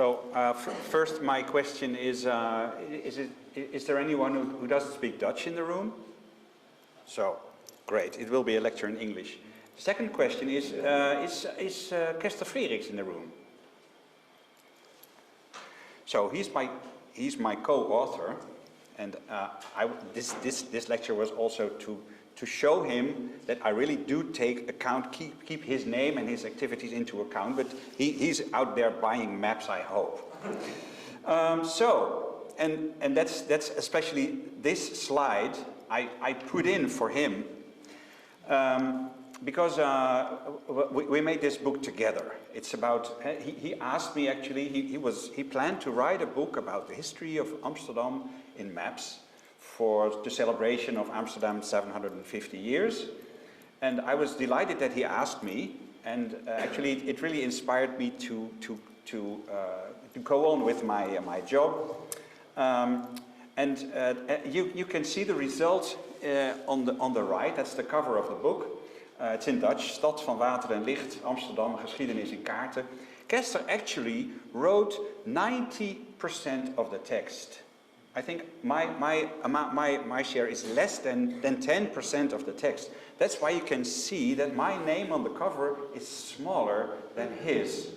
First, my question is there anyone who doesn't speak Dutch in the room? So, great, it will be a lecture in English. Second question is Kester Frederiks in the room? So, he's my co-author, and this lecture was also to show him that I really do take account, keep his name and his activities into account, but he's out there buying maps, I hope. And that's especially this slide I put in for him because we made this book together. It's about, he asked me actually, he planned to write a book about the history of Amsterdam in maps for the celebration of Amsterdam's 750 years. And I was delighted that he asked me, and actually it really inspired me to go on with my job. You can see the result on the right. That's the cover of the book. It's in Dutch, Stad van Water en Licht, Amsterdam, geschiedenis in kaarten. Kester actually wrote 90% of the text. I think my share is less than 10% of the text. That's why you can see that my name on the cover is smaller than his.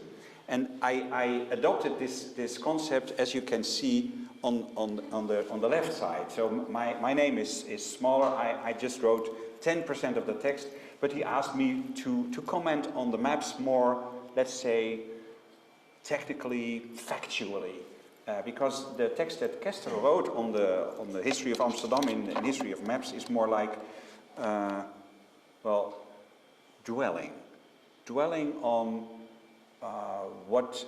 And I adopted this concept, as you can see on the left side. So my name is smaller. I just wrote 10% of the text, but he asked me to comment on the maps more, let's say, technically, factually. Because the text that Kester wrote on the history of Amsterdam in history of maps is more like, well, dwelling on what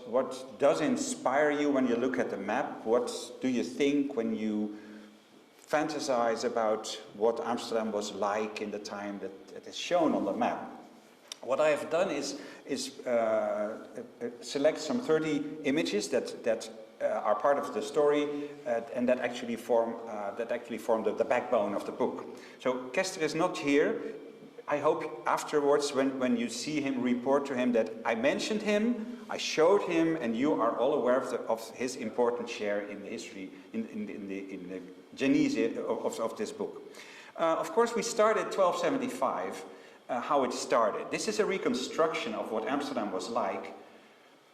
does inspire you when you look at the map. What do you think when you fantasize about what Amsterdam was like in the time that is shown on the map? What I have done is select some 30 images that are part of the story and that actually form the backbone of the book. So Kester is not here. I hope afterwards, when you see him, report to him that I mentioned him, I showed him, and you are all aware of his important share in the history, in the genese of this book. Of course, we started 1275. How it started. This is a reconstruction of what Amsterdam was like.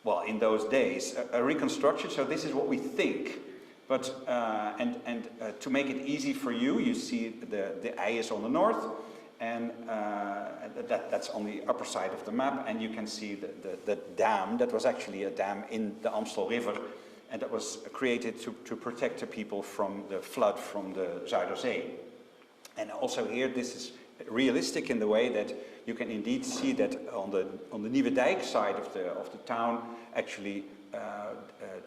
Well, in those days, a reconstruction, so this is what we think. But, to make it easy for you, you see the eye is on the north, and that's on the upper side of the map, and you can see the dam. That was actually a dam in the Amstel River, and that was created to protect the people from the flood from the Zuiderzee. And also here, this is realistic in the way that you can indeed see that on the Nieuwe Dijk side of the town, actually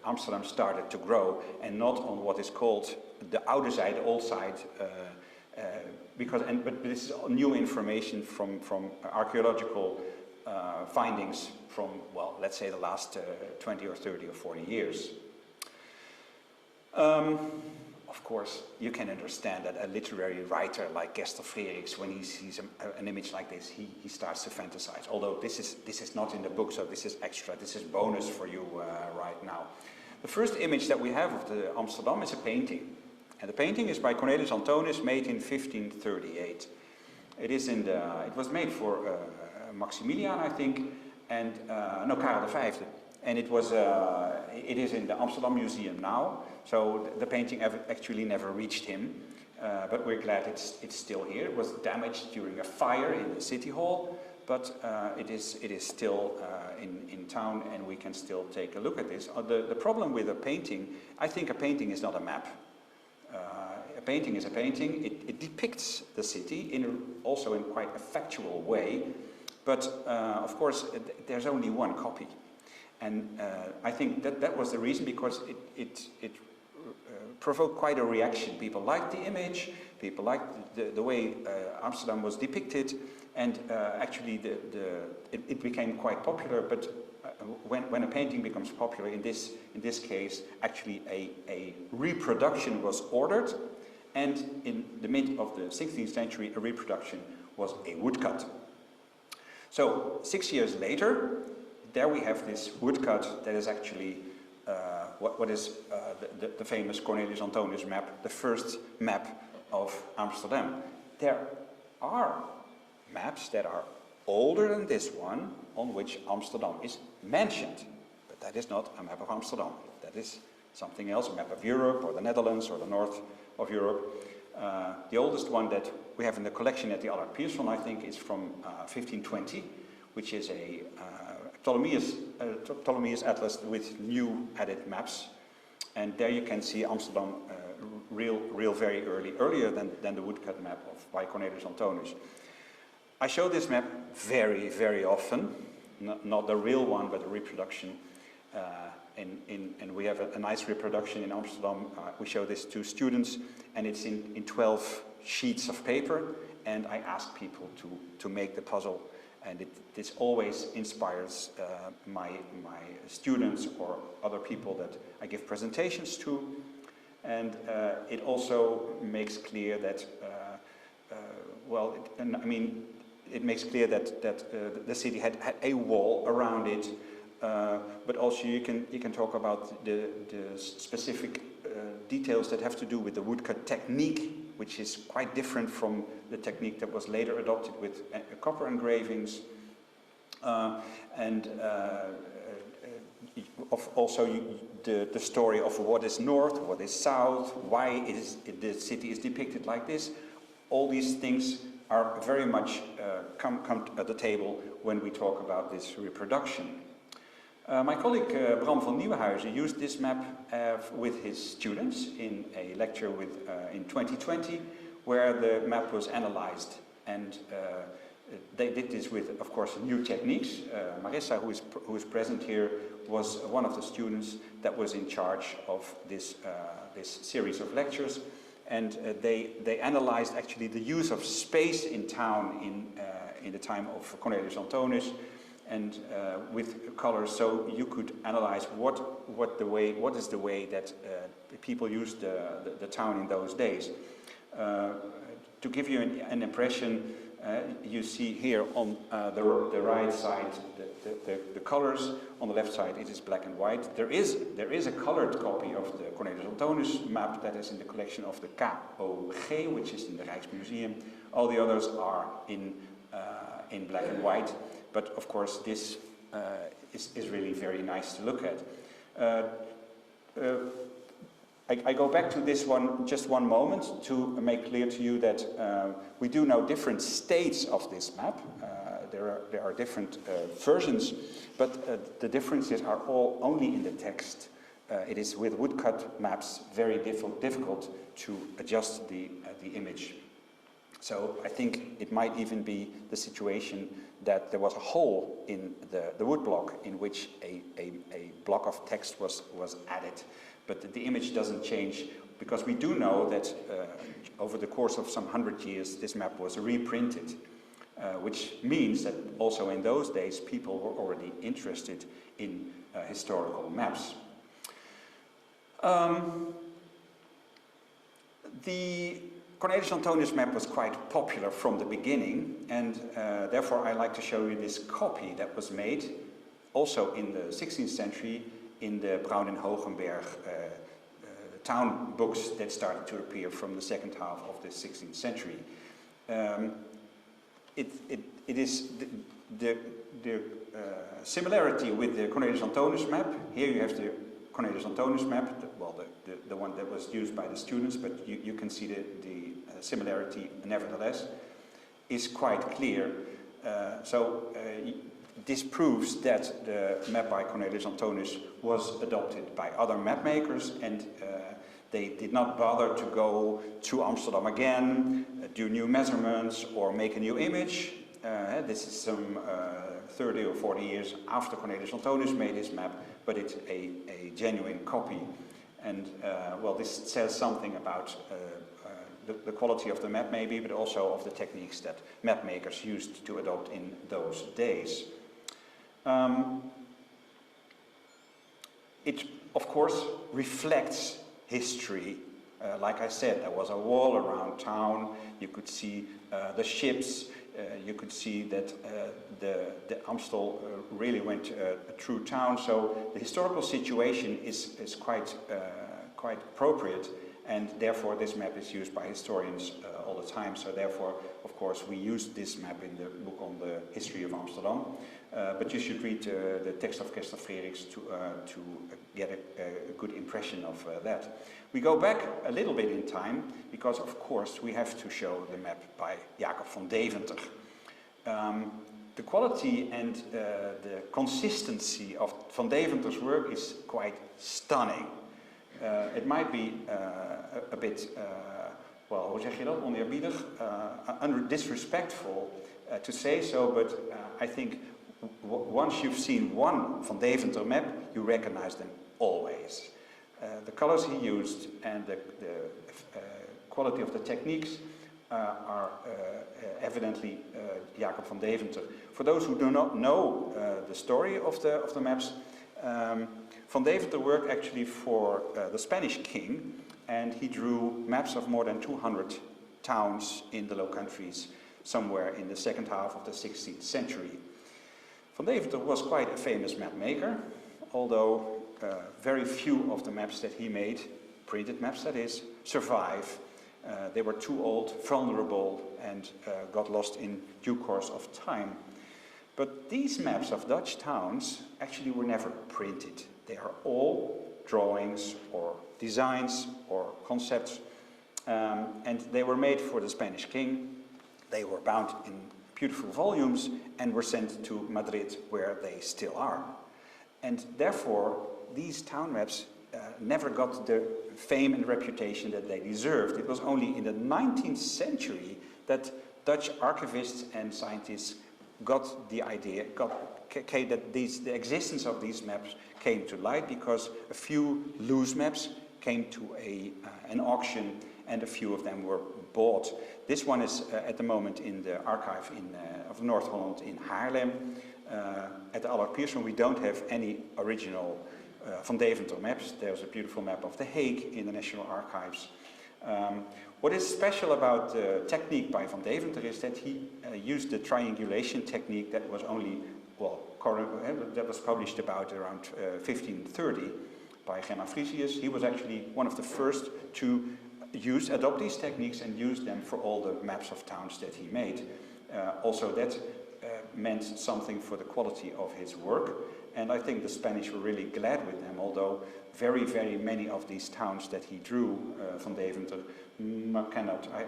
Amsterdam started to grow, and not on what is called the Oude Zijde, the old side, but this is new information from archaeological findings from, well, let's say the last 20 or 30 or 40 years. Of course, you can understand that a literary writer like Kester Frederiks, when he sees an image like this, he starts to fantasize. Although this is not in the book, so this is extra, this is bonus for you right now. The first image that we have of the Amsterdam is a painting. And the painting is by Cornelis Antonius, made in 1538. It was made for Maximilian, I think, and no, Karel V. And it is in the Amsterdam Museum now. So the painting actually never reached him, but we're glad it's still here. It was damaged during a fire in the city hall, but it is still in town, and we can still take a look at this. The problem with a painting, I think a painting is not a map. A painting is a painting. It depicts the city also in quite a factual way, but of course there's only one copy. And I think that was the reason, because it provoked quite a reaction. People liked the image, people liked the way Amsterdam was depicted, and actually it became quite popular. But when a painting becomes popular, in this case, actually a reproduction was ordered, and in the mid of the 16th century, a reproduction was a woodcut. So 6 years later, there we have this woodcut that is actually what is the famous Cornelis Antonius map, the first map of Amsterdam. There are maps that are older than this one on which Amsterdam is mentioned, but that is not a map of Amsterdam. That is something else, a map of Europe or the Netherlands or the north of Europe. The oldest one that we have in the collection at the Allard Pierson, I think, is from 1520, which is a Ptolemy's atlas with new added maps. And there you can see Amsterdam real very earlier than the woodcut map by Cornelis Antonius. I show this map very often, not the real one, but a reproduction. And we have a nice reproduction in Amsterdam. We show this to students, and it's in 12 sheets of paper, and I ask people to make the puzzle, and this always inspires my students or other people that I give presentations to, and it also makes clear that it makes clear that the city had a wall around it. But also you can talk about the specific details that have to do with the woodcut technique, which is quite different from the technique that was later adopted with copper engravings. The story of what is north, what is south, why the city is depicted like this. All these things are very much come at the table when we talk about this reproduction. My colleague Bram van Nieuwenhuizen used this map with his students in a lecture in 2020, where the map was analyzed, and they did this with, of course, new techniques. Marissa, who is present here, was one of the students that was in charge of this series of lectures, and they analyzed actually the use of space in town in the time of Cornelis Antonius, and with colors, so you could analyze what is the way that people used the town in those days. To give you an impression, you see here on the right side the colors. On the left side it is black and white. There is a colored copy of the Cornelis Antonius map that is in the collection of the KOG, which is in the Rijksmuseum. All the others are in black and white. But of course, this is really very nice to look at. I go back to this one just one moment to make clear to you that we do know different states of this map. There are different versions, but the differences are all only in the text. It is with woodcut maps very difficult to adjust the image. So I think it might even be the situation that there was a hole in the woodblock in which a block of text was added. But the image doesn't change, because we do know that over the course of some 100 years this map was reprinted, which means that also in those days people were already interested in historical maps. The Cornelis Antonius map was quite popular from the beginning, and therefore I like to show you this copy that was made also in the 16th century in the Braun and Hogenberg town books that started to appear from the second half of the 16th century. It is the similarity with the Cornelis Antonius map. Here you have the Cornelis Antonius map, the one that was used by the students, but you can see the similarity nevertheless is quite clear. This proves that the map by Cornelis Antonius was adopted by other map makers, and they did not bother to go to Amsterdam again, do new measurements or make a new image. This is some 30 or 40 years after Cornelis Antonius made his map, but it's a genuine copy. And this says something about the quality of the map maybe, but also of the techniques that map makers used to adopt in those days. It, of course, reflects history Like I said, there was a wall around town. You could see the ships. You could see that the Amstel really went through town. So the historical situation is quite appropriate, and therefore this map is used by historians all the time. So therefore, of course, we used this map in the book on the history of Amsterdam. But you should read the text of Kester Frederiks to get a good impression of that. We go back a little bit in time because, of course, we have to show the map by Jacob van Deventer. The quality and the consistency of Van Deventer's work is quite stunning. It might be a bit, well, hoe zeg je dat, oneerbiedig, disrespectful to say so, but I think once you've seen one Van Deventer map, you recognize them always. The colors he used and the quality of the techniques are evidently Jacob van Deventer. For those who do not know the story of the maps, Van Deventer worked actually for the Spanish king, and he drew maps of more than 200 towns in the Low Countries somewhere in the second half of the 16th century. Van Deventer was quite a famous map maker, although very few of the maps that he made, printed maps that is, survive. They were too old, vulnerable, and got lost in due course of time. But these maps of Dutch towns actually were never printed. They are all drawings or designs or concepts, and they were made for the Spanish king. They were bound in beautiful volumes and were sent to Madrid, where they still are. And therefore, these town maps never got the fame and reputation that they deserved. It was only in the 19th century that Dutch archivists and scientists got the idea, that the existence of these maps came to light because a few loose maps came to an auction and a few of them were bought. This one is at the moment in the archive of North Holland in Haarlem. At the Allard Pierson we don't have any original Van Deventer maps. There's a beautiful map of The Hague in the National Archives. What is special about the technique by Van Deventer is that he used the triangulation technique that was only, well, that was published about around 1530 by Gemma Frisius. He was actually one of the first to adopt these techniques and use them for all the maps of towns that he made. Also that meant something for the quality of his work, and I think the Spanish were really glad with them, although very, very many of these towns that he drew, Van Deventer,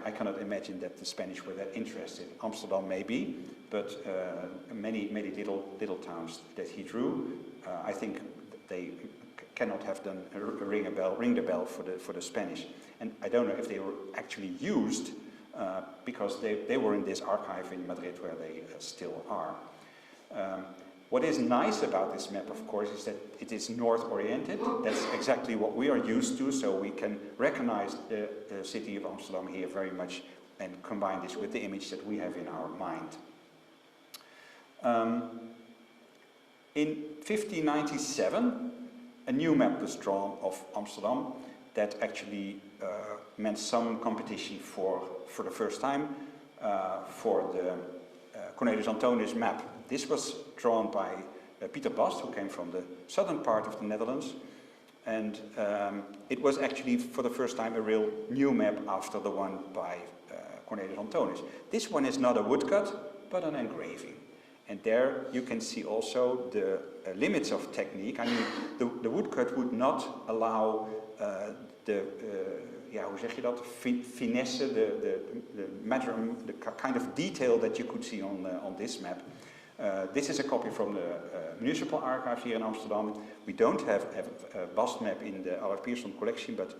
I cannot imagine that the Spanish were that interested. Amsterdam maybe, but many little towns that he drew, I think they cannot have done ring the bell for the Spanish. And I don't know if they were actually used because they were in this archive in Madrid where they still are. What is nice about this map, of course, is that it is north-oriented. That's exactly what we are used to, so we can recognize the city of Amsterdam here very much and combine this with the image that we have in our mind. In 1597, a new map was drawn of Amsterdam that actually meant some competition for the first time for the Cornelis Antonius map. This was drawn by Pieter Bast, who came from the southern part of the Netherlands, and it was actually for the first time a real new map after the one by Cornelis Antonius. This one is not a woodcut, but an engraving. And there you can see also the limits of technique. I mean, the woodcut would not allow hoe zeg je dat? Finesse, the kind of detail that you could see on this map. This is a copy from the municipal archive here in Amsterdam. We don't have a bust map in the Allard Pierson collection, but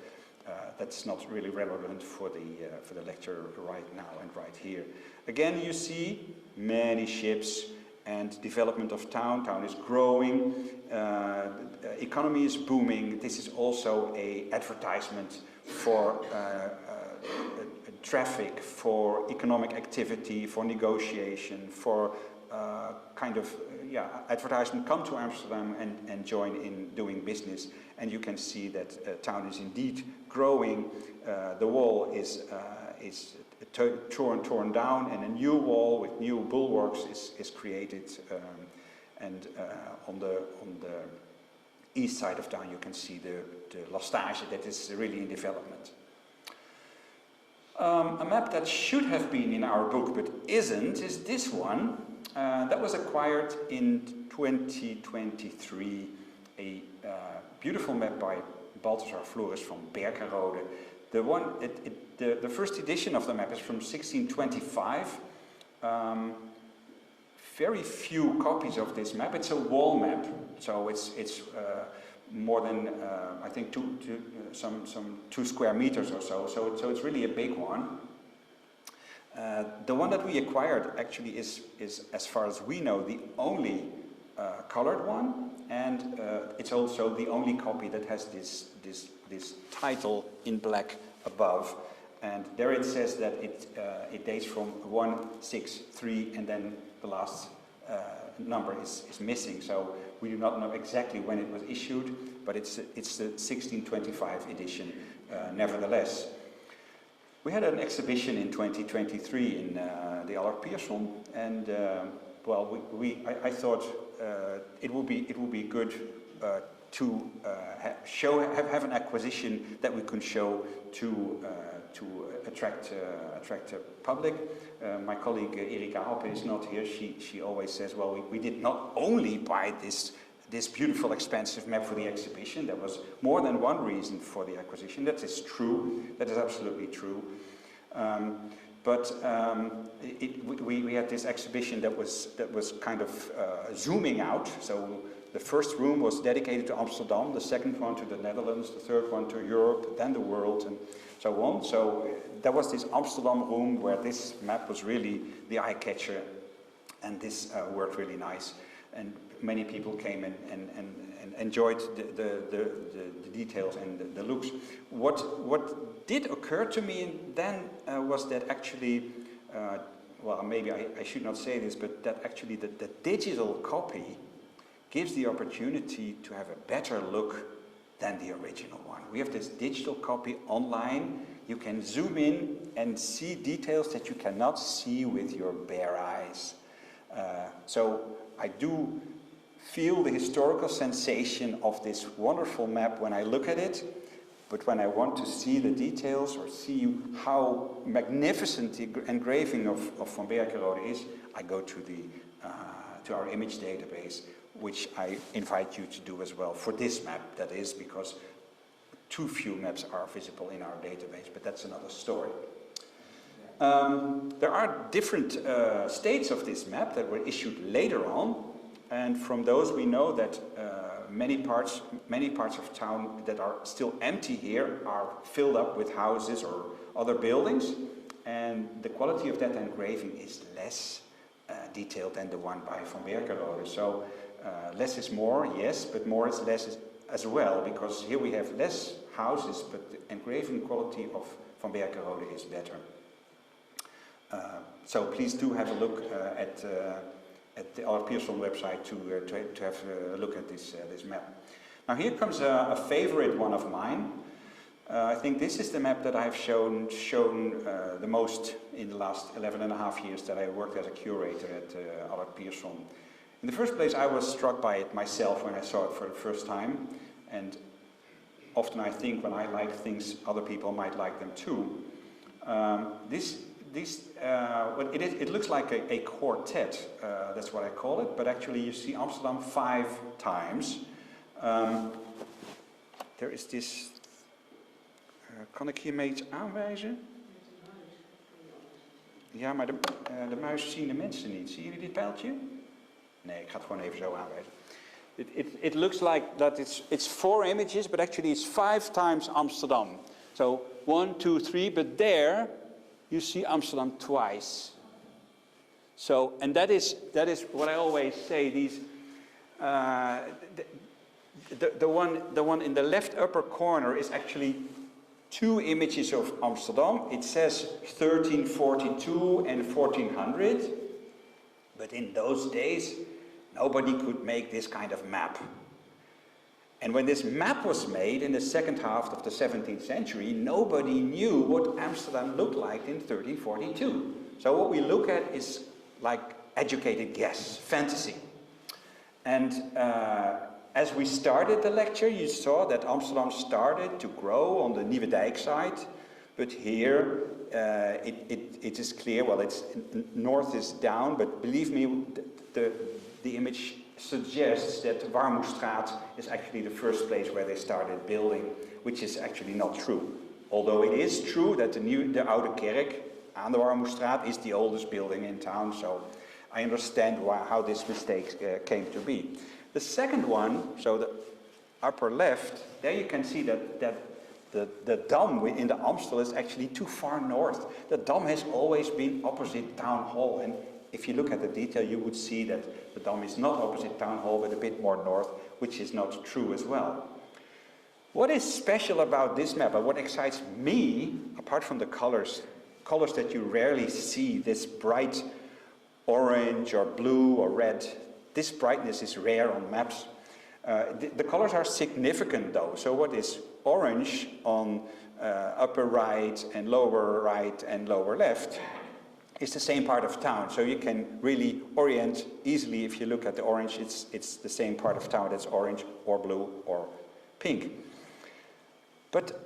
that's not really relevant for the lecture right now and right here. Again, you see many ships and development of town. Town is growing, economy is booming. This is also an advertisement for traffic, for economic activity, for negotiation, for advertisement, come to Amsterdam and join in doing business. And you can see that town is indeed growing. The wall is torn down, and a new wall with new bulwarks is created. On the east side of town, you can see the Lastage that is really in development. A map that should have been in our book but isn't is this one. That was acquired in 2023. A beautiful map by Balthasar Flores from Berkenrode. The first edition of the map is from 1625. Very few copies of this map. It's a wall map, so it's more than I think some 2 square meters or so. So it's really a big one. The one that we acquired actually is as far as we know the only colored one, and it's also the only copy that has this title in black above. And there it says that it dates from 163, and then the last number is missing. So we do not know exactly when it was issued, but it's the 1625 edition nevertheless. We had an exhibition in 2023 in the Allard Pierson, and I thought it would be good to have an acquisition that we can show to attract a public. My colleague Erika Hoppe is not here. She always says, well, we did not only buy this beautiful, expensive map for the exhibition. There was more than one reason for the acquisition. That is true. That is absolutely true. We had this exhibition that was kind of zooming out. So the first room was dedicated to Amsterdam, the second one to the Netherlands, the third one to Europe, then the world, and so on. So there was this Amsterdam room where this map was really the eye-catcher, and this worked really nice. And many people came and enjoyed the details and the looks. What did occur to me then was that actually, well, maybe I should not say this, but that actually the digital copy gives the opportunity to have a better look than the original one. We have this digital copy online. You can zoom in and see details that you cannot see with your bare eyes. So I do feel the historical sensation of this wonderful map when I look at it, but when I want to see the details or see how magnificent the engraving of Van Berkenrode is, I go to our image database, which I invite you to do as well for this map. That is because too few maps are visible in our database, but that's another story. There are different states of this map that were issued later on, and from those we know that many parts of town that are still empty here are filled up with houses or other buildings, and the quality of that engraving is less detailed than the one by Van Berkenrode. So less is more, yes, but more is less as well, because here we have less houses, but the engraving quality of Van Berkenrode is better. So please do have a look at the Allard Pierson website to have a look at this map. Now here comes a favorite one of mine. I think this is the map that I've shown the most in the last 11.5 years that I worked as a curator at Allard Pierson. In the first place, I was struck by it myself when I saw it for the first time, and often I think when I like things, other people might like them too. It looks like a quartet, that's what I call it, but actually you see Amsterdam 5 times. There is this, kan ik hiermee iets aanwijzen? Ja, maar de muis zien de mensen niet. Zien jullie dit pijltje? Nee, ik ga het gewoon even zo aanwijzen. It looks like that it's 4 images, but actually it's 5 times Amsterdam. So 1, 2, 3, but there you see Amsterdam twice. So, and that is what I always say. These the one in the left upper corner is actually 2 images of Amsterdam. It says 1342 and 1400. But in those days, nobody could make this kind of map. And when this map was made in the second half of the 17th century, nobody knew what Amsterdam looked like in 1342. So what we look at is like educated guess, fantasy. And as we started the lecture, you saw that Amsterdam started to grow on the Nieuwe Dijk side, but here it is clear, well, it's north is down, but believe me, the image suggests that the Warmoestraat is actually the first place where they started building, which is actually not true. Although it is true that the Oude Kerk aan de Warmoestraat is the oldest building in town, so I understand how this mistake came to be. The second one, so the upper left, there you can see that the Dam in the Amstel is actually too far north. The Dam has always been opposite Town Hall, and if you look at the detail, you would see that the Dam is not opposite Town Hall, but a bit more north, which is not true as well. What is special about this map, and what excites me, apart from the colors that you rarely see, this bright orange or blue or red, this brightness is rare on maps. The colors are significant though, so what is orange on upper right and lower left is the same part of town, so you can really orient easily. If you look at the orange, it's the same part of town that's orange or blue or pink. But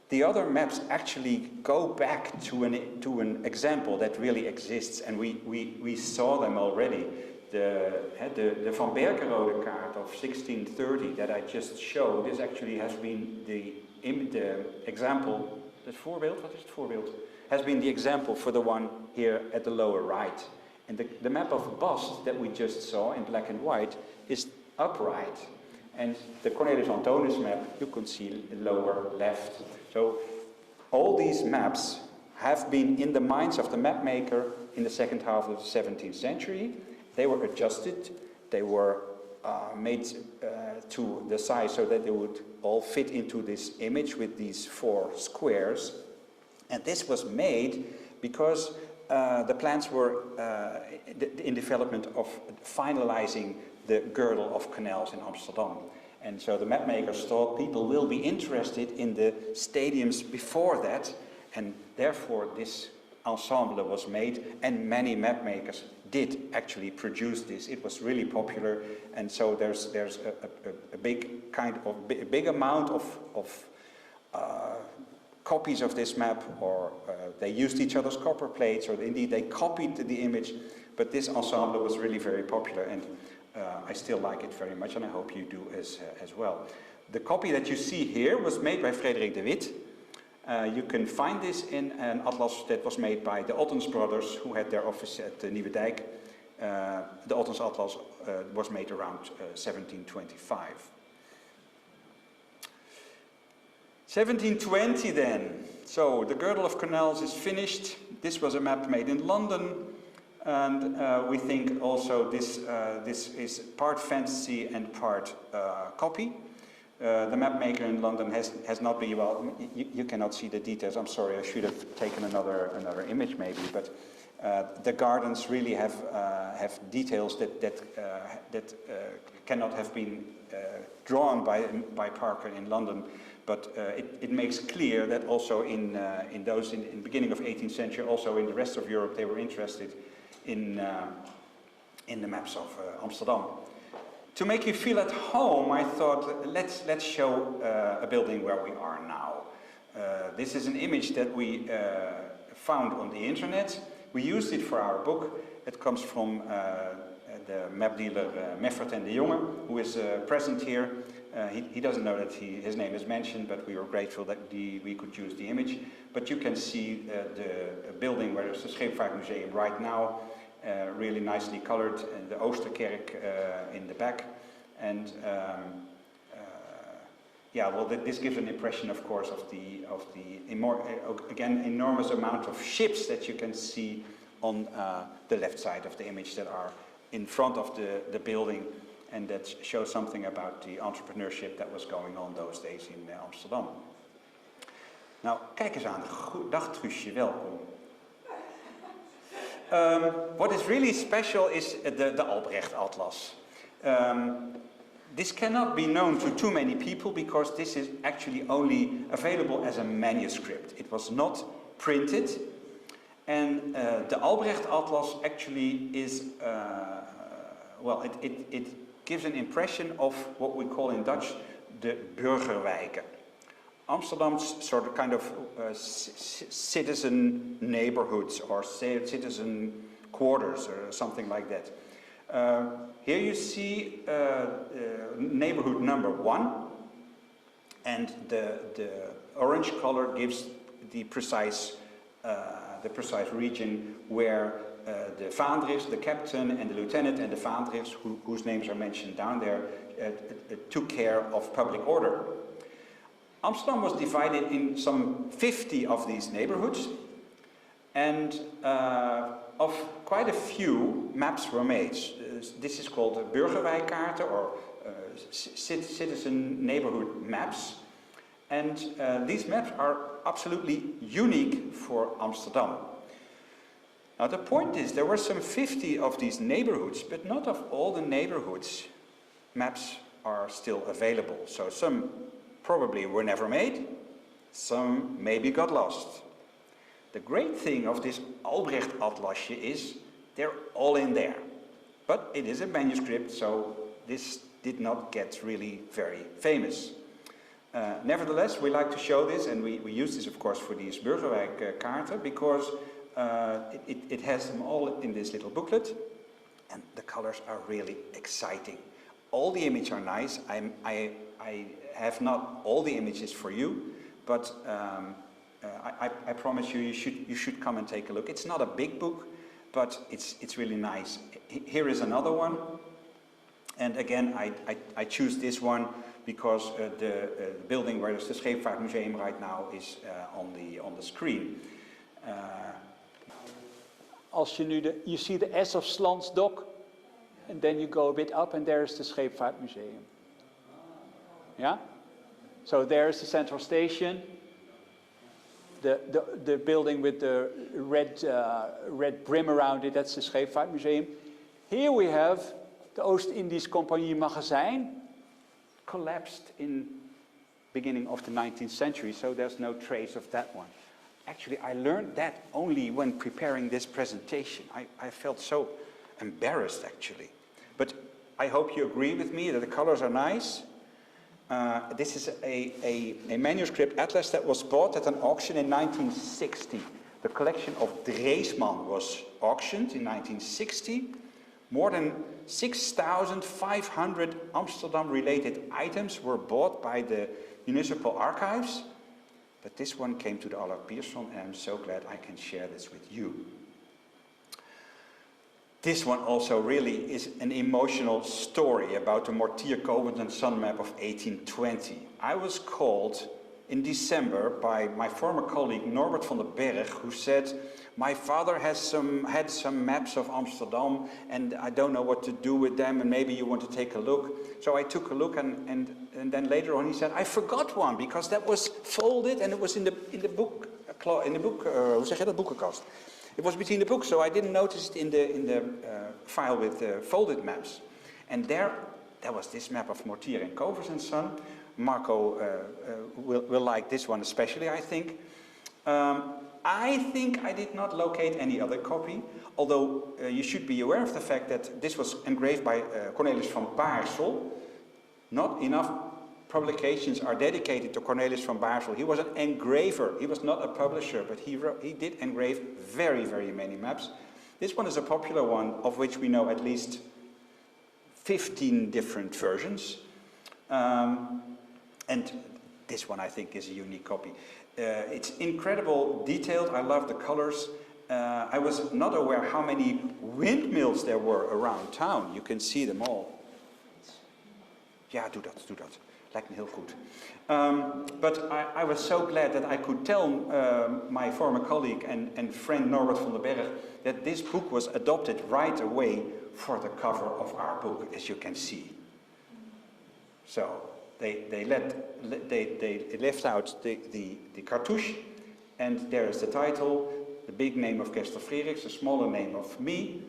the other maps actually go back to an example that really exists, and we saw them already. The Van Berkenrode kaart of 1630 that I just showed, this actually has been the example, het voorbeeld, wat is het voorbeeld? Has been the example for the one here at the lower right. And the map of Bast that we just saw in black and white is upright. And the Cornelis Antonius map you can see lower left. So all these maps have been in the minds of the map maker in the second half of the 17th century. They were adjusted, they were made to the size so that they would all fit into this image with these 4 squares. And this was made because the plans were in development of finalizing the girdle of canals in Amsterdam. And so the map makers thought people will be interested in the stadiums before that, and therefore this ensemble was made, and many map makers did actually produce this. It was really popular, and so there's a big amount of copies of this map, or they used each other's copper plates, or indeed they copied the image, but this ensemble was really very popular, and I still like it very much, and I hope you do as well. The copy that you see here was made by Frederik de Wit. You can find this in an atlas that was made by the Ottens brothers, who had their office at the Nieuwe Dijk. The Ottens atlas was made around 1725. 1720 then. So the girdle of canals is finished. This was a map made in London, and we think also this is part fantasy and part copy. The map maker in London has not been, well, you cannot see the details, I'm sorry, I should have taken another image maybe, but the gardens really have details that cannot have been drawn by Parker in London, but it makes clear that also in the beginning of 18th century, also in the rest of Europe, they were interested in the maps of Amsterdam. To make you feel at home, I thought let's show a building where we are now. This is an image that we found on the internet. We used it for our book. It comes from the map dealer Meffert and de Jonge, who is present here. He doesn't know that his name is mentioned, but we were grateful that we could use the image. But you can see the building where there's the Scheepvaartmuseum right now. Really nicely colored, and the Oosterkerk in the back, and yeah, well, this gives an impression, of course, of the again enormous amount of ships that you can see on the left side of the image that are in front of the building, and that shows something about the entrepreneurship that was going on those days in Amsterdam. Nou, kijk eens aan. Dag Truusje, welkom. What is really special is the Albrecht Atlas. This cannot be known to too many people because this is actually only available as a manuscript. It was not printed. And the Albrecht Atlas actually is, well, it gives an impression of what we call in Dutch the burgerwijken. Amsterdam's sort of kind of citizen neighborhoods or citizen quarters or something like that. Here you see neighborhood number 1, and the orange color gives the precise region where the vaandrigs, the captain and the lieutenant and the vaandrigs, whose names are mentioned down there, took care of public order. Amsterdam was divided in some 50 of these neighborhoods, and of quite a few maps were made. This is called burgerwijkkaarten or citizen neighborhood maps, and these maps are absolutely unique for Amsterdam. Now the point is, there were some 50 of these neighborhoods, but not of all the neighborhoods maps are still available. So some probably were never made, some maybe got lost. The great thing of this Albrecht Atlasje is they're all in there. But it is a manuscript, so this did not get really very famous. Nevertheless, we like to show this, and we use this of course for these burgerwijkkaarten because it has them all in this little booklet, and the colors are really exciting. All the images are nice. I have not all the images for you, but I promise you, you should come and take a look. It's not a big book, but it's really nice. Here is another one, and again I choose this one because the building where there's the Scheepvaartmuseum right now is on the screen. Als je nu you see the S of Slans dock, and then you go a bit up and there's the Scheepvaartmuseum. Yeah? So there's the central station, the building with the red brim around it, that's the Scheepvaartmuseum. Here we have the Oost-Indisch Compagnie magazijn, collapsed in beginning of the 19th century, so there's no trace of that one. Actually, I learned that only when preparing this presentation. I felt so embarrassed, actually. But I hope you agree with me that the colors are nice. This is a manuscript atlas that was bought at an auction in 1960. The collection of Dreesman was auctioned in 1960. More than 6,500 Amsterdam-related items were bought by the municipal archives. But this one came to the Allard Pierson, and I'm so glad I can share this with you. This one also really is an emotional story about the Mortier, Covent and Son map of 1820. I was called in December by my former colleague Norbert van den Berg, who said, my father had some maps of Amsterdam and I don't know what to do with them, and maybe you want to take a look. So I took a look, and then later on he said, I forgot one because that was folded and it was in the boekenkast. It was between the books, so I didn't notice it in the file with the folded maps. And there was this map of Mortier and Covers and Son. Marco will like this one especially, I think. I think I did not locate any other copy, although you should be aware of the fact that this was engraved by Cornelis van Baarsel. Not enough publications are dedicated to Cornelis van Baarsel. He was an engraver. He was not a publisher, but he did engrave very, very many maps. This one is a popular one, of which we know at least 15 different versions. And this one, I think, is a unique copy. It's incredible detailed. I love the colors. I was not aware how many windmills there were around town. You can see them all. Ja, doe dat. Lijkt me heel goed. But I was so glad that I could tell my former colleague and friend Norbert van den Berg that this book was adopted right away for the cover of our book, as you can see. So they left out the cartouche, and there is the title, the big name of Kester Frederiks, the smaller name of me.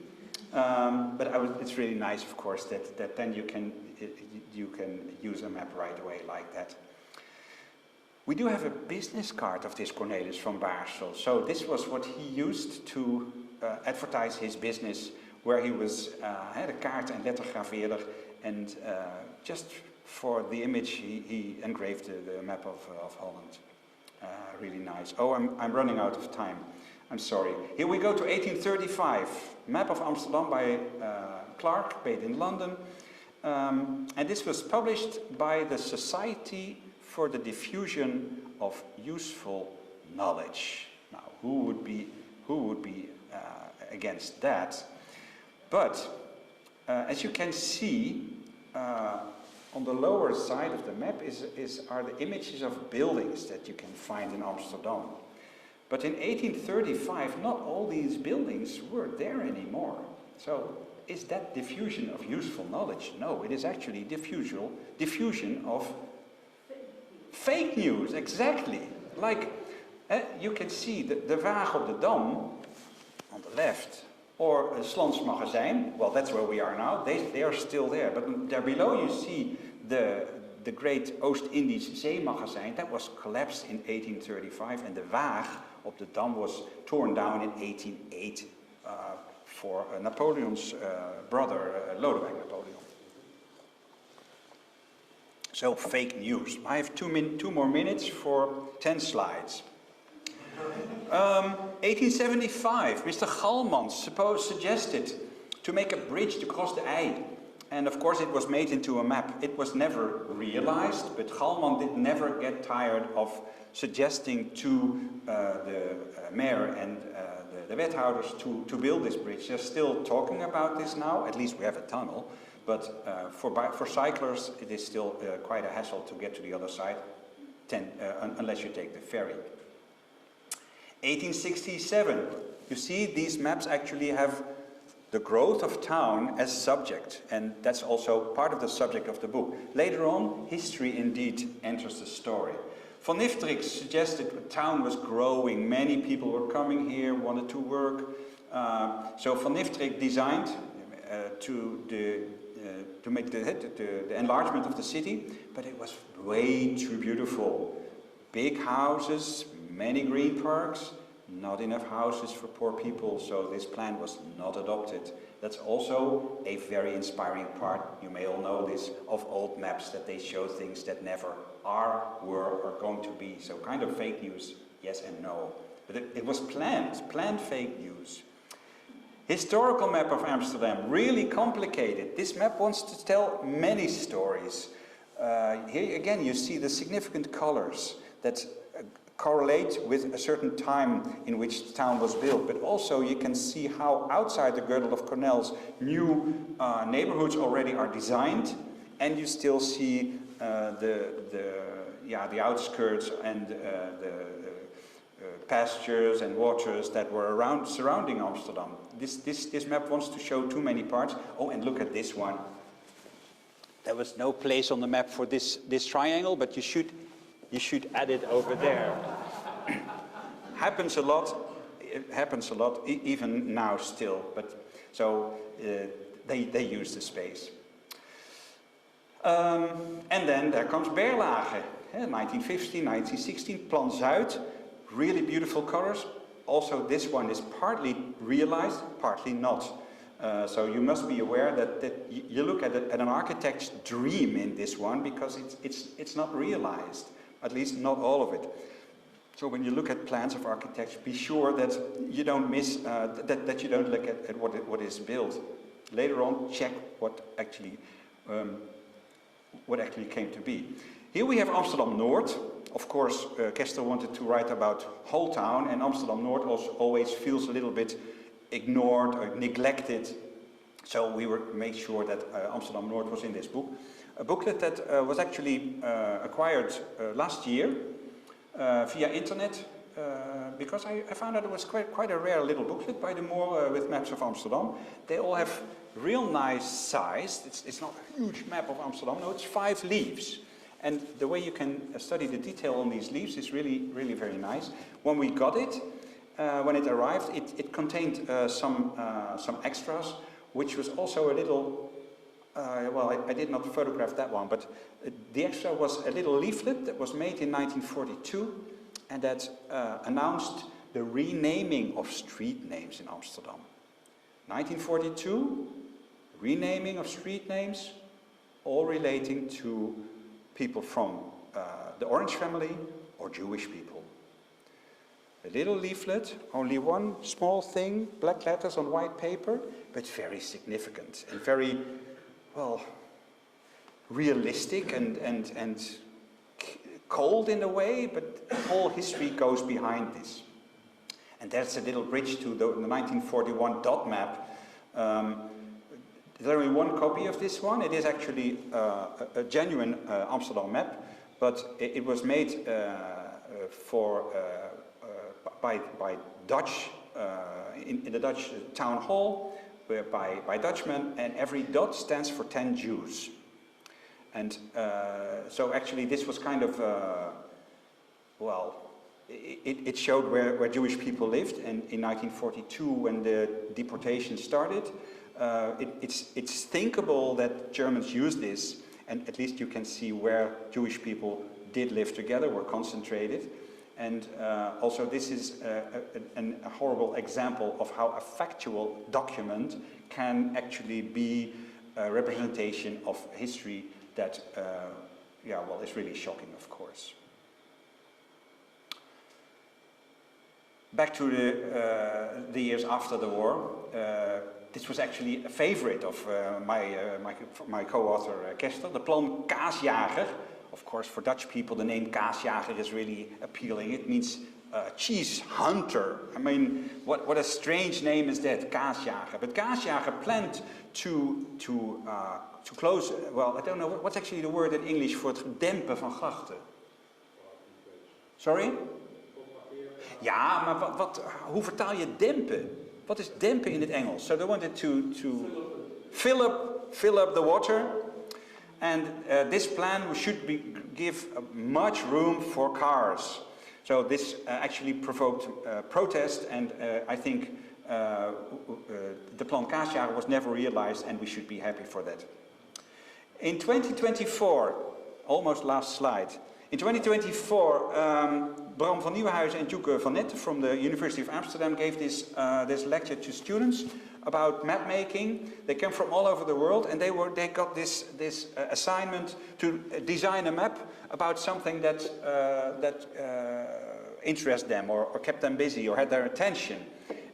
But it's really nice, of course, that then you can use a map right away like that. We do have a business card of this Cornelis van Baarsel. So this was what he used to advertise his business, where he was de kaart- en lettergraveerder, and just for the image he engraved the map of Holland. Really nice. Oh, I'm running out of time. I'm sorry. Here we go to 1835. Map of Amsterdam by Clark, based in London. And this was published by the Society for the Diffusion of Useful Knowledge. Now, who would be against that? But as you can see, on the lower side of the map are the images of buildings that you can find in Amsterdam. But in 1835, not all these buildings were there anymore. So is that diffusion of useful knowledge? No, it is actually diffusion of fake news, exactly. Like, you can see the Waag op de Dam on the left, or a Slans Magazijn, well, that's where we are now, they are still there. But there below you see the great Oost-Indisch Zeemagazijn, that was collapsed in 1835, and the Waag op de Dam was torn down in 1808 for Napoleon's brother, Lodewijk Napoleon. So, fake news. I have 2 more minutes for 10 slides. 1875, Mr. Galmans suggested to make a bridge to cross the IJ. And of course it was made into a map. It was never realized, but Galman did never get tired of suggesting to the mayor and the wethouders to build this bridge. They're still talking about this now. At least we have a tunnel. But for cyclers, it is still quite a hassle to get to the other side, unless you take the ferry. 1867. You see, these maps actually have the growth of town as subject, and that's also part of the subject of the book. Later on, history indeed enters the story. Van Nifterix suggested the town was growing, many people were coming here, wanted to work. So Van Nifterix designed to make the enlargement of the city, but it was way too beautiful. Big houses, many green parks, not enough houses for poor people, so this plan was not adopted. That's also a very inspiring part, you may all know this, of old maps, that they show things that never are, were, or going to be. So kind of fake news, yes and no. But it was planned fake news. Historical map of Amsterdam, really complicated. This map wants to tell many stories. Here again you see the significant colors that correlate with a certain time in which the town was built, but also you can see how outside the girdle of canals new neighborhoods already are designed, and you still see the outskirts and the pastures and waters that were surrounding Amsterdam. This map wants to show too many parts. Oh, and look at this one. There was no place on the map for this triangle, but you should add it over there. Happens a lot. It happens a lot, even now still. But so they use the space. And then there comes Berlage, 1915, 1916, Plan Zuid, really beautiful colors. Also, this one is partly realized, partly not. So you must be aware that you look at an architect's dream in this one, because it's not realized, at least not all of it. So when you look at plans of architects, be sure that you don't miss, that you don't look at what is built. Later on, check what actually came to be. Here we have Amsterdam Noord. Of course, Kester wanted to write about whole town, and Amsterdam Noord also always feels a little bit ignored or neglected. So we made sure that Amsterdam Noord was in this book. A booklet that was actually acquired last year via internet, because I found out it was quite a rare little booklet by De Moor with maps of Amsterdam. They all have real nice size. It's not a huge map of Amsterdam, no, it's 5 leaves. And the way you can study the detail on these leaves is really, really very nice. When we got it, when it arrived, it contained some extras, which was also a little, well, I did not photograph that one, but the extra was a little leaflet that was made in 1942 and that announced the renaming of street names in Amsterdam. 1942, renaming of street names, all relating to people from the Orange family or Jewish people. A little leaflet, only one small thing, black letters on white paper, but very significant and very, well, realistic and cold in a way, but the whole history goes behind this. And that's a little bridge to the 1941 dot map. There's only one copy of this one. It is actually a genuine Amsterdam map, but it was made by Dutch, in the Dutch town hall, by Dutchmen, and every dot stands for 10 Jews. And so actually this was kind of, well, it showed where Jewish people lived, and in 1942 when the deportation started, it's thinkable that Germans used this, and at least you can see where Jewish people did live together, were concentrated. And also this is a horrible example of how a factual document can actually be a representation of history that, yeah, well, is really shocking, of course. Back to the years after the war. This was actually a favorite of my co-author Kester, the plan Kaasjager. Of course, for Dutch people, the name Kaasjager is really appealing. It means cheese hunter. I mean, what a strange name is that, Kaasjager. But Kaasjager planned to close, well, I don't know, what's actually the word in English for het dempen van grachten? Sorry? Ja, maar hoe vertaal je dempen? Wat is dempen in het Engels? So they wanted to fill up the water. And this plan should give much room for cars. So this actually provoked protest, and I think the plan Kaasjager was never realized, and we should be happy for that. In 2024, almost last slide. In 2024, Bram van Nieuwenhuizen and Joeke van Nette from the University of Amsterdam gave this lecture to students about map making. They came from all over the world, and they got this assignment to design a map about something that interested them or kept them busy or had their attention.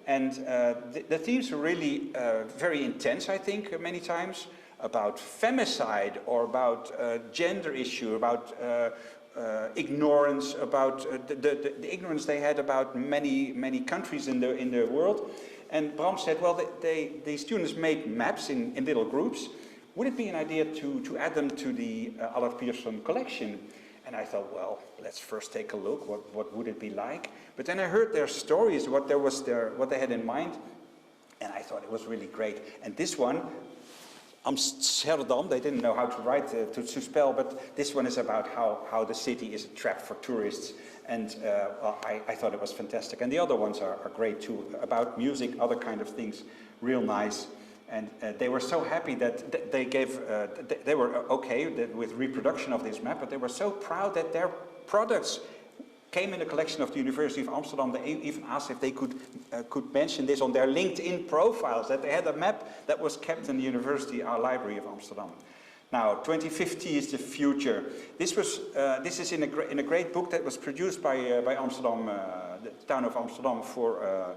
And the themes were really very intense, I think, many times, about femicide or about gender issue, about ignorance, about the ignorance they had about many countries in the world. And Bram said, well, the students made maps in little groups. Would it be an idea to add them to the Allard Pierson collection? And I thought, well, let's first take a look. What would it be like? But then I heard their stories, what they had in mind, and I thought it was really great. And this one, Amsterdam, they didn't know how to write, to spell, but this one is about how the city is a trap for tourists. And well, I thought it was fantastic. And the other ones are great too, about music, other kind of things, real nice. And they were so happy that they were okay with reproduction of this map, but they were so proud that their products came in the collection of the University of Amsterdam. They even asked if they could mention this on their LinkedIn profiles, that they had a map that was kept in the University Library of Amsterdam. Now, 2050 is the future. This is in a great book that was produced by Amsterdam, the town of Amsterdam, for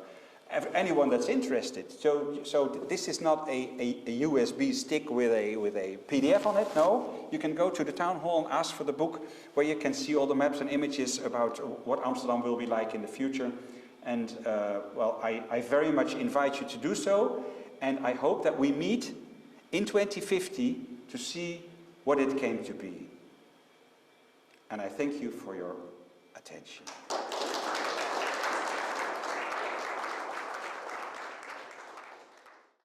anyone that's interested. So this is not a USB stick with a PDF on it. No, you can go to the town hall and ask for the book, where you can see all the maps and images about what Amsterdam will be like in the future. And well, I very much invite you to do so, and I hope that we meet in 2050 to see what it came to be. And I thank you for your attention.